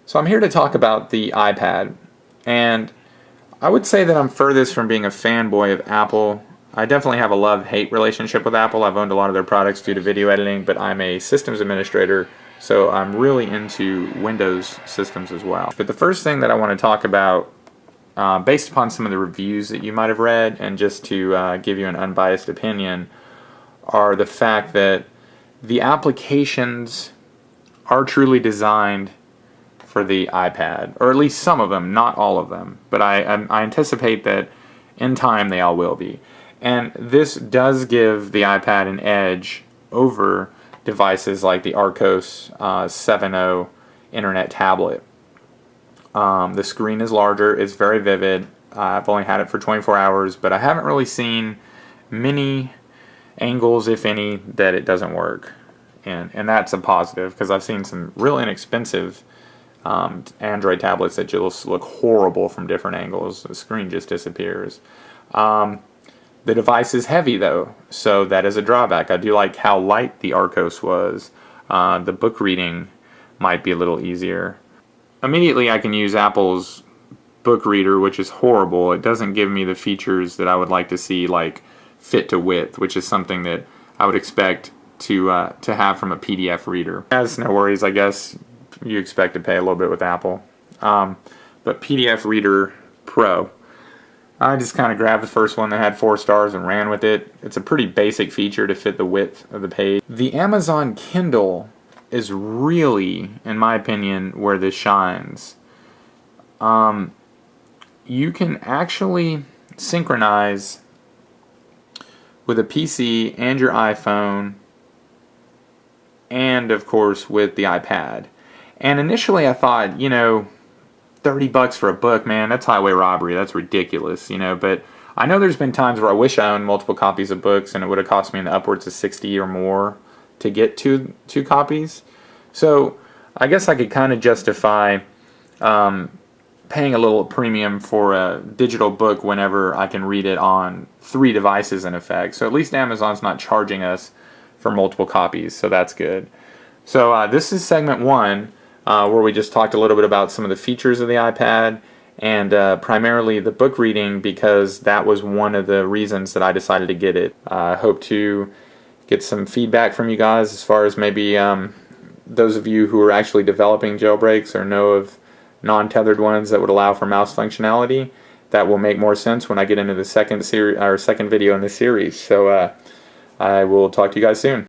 So I'm here to talk about the iPad, and I would say that I'm furthest from being a fanboy of Apple. I definitely have a love-hate relationship with Apple. I've owned a lot of their products due to video editing, but I'm a systems administrator, so I'm really into Windows systems as well. But the first thing that I want to talk about, based upon some of the reviews that you might have read, and just to give you an unbiased opinion, are the fact that the applications are truly designed for the iPad, or at least some of them, not all of them, but I anticipate that in time they all will be. And this does give the iPad an edge over devices like the Arcos 7.0 internet tablet. The screen is larger, it's very vivid. I've only had it for 24 hours, but I haven't really seen many angles, if any, that it doesn't work. And that's a positive, because I've seen some real inexpensive Android tablets that just look horrible from different angles. The screen just disappears. The device is heavy though, so that is a drawback. I do like how light the Arcos was. The book reading might be a little easier. Immediately I can use Apple's book reader, which is horrible. It doesn't give me the features that I would like to see, like fit to width, which is something that I would expect to have from a PDF reader. That's no worries, I guess. You expect to pay a little bit with Apple. But PDF Reader Pro, I just kind of grabbed the first one that had 4 stars and ran with it. It's a pretty basic feature to fit the width of the page. The Amazon Kindle is really, in my opinion, where this shines. You can actually synchronize with a PC and your iPhone, and of course with the iPad. And initially I thought, you know, $30 for a book, man, that's highway robbery. That's ridiculous, you know. But I know there's been times where I wish I owned multiple copies of books, and it would have cost me in the upwards of $60 or more to get two copies. So I guess I could kind of justify paying a little premium for a digital book whenever I can read it on 3 devices in effect. So at least Amazon's not charging us for multiple copies, so that's good. So this is segment 1. Where we just talked a little bit about some of the features of the iPad, and primarily the book reading, because that was one of the reasons that I decided to get it. I hope to get some feedback from you guys as far as maybe those of you who are actually developing jailbreaks or know of non-tethered ones that would allow for mouse functionality. That will make more sense when I get into the second video in this series. So I will talk to you guys soon.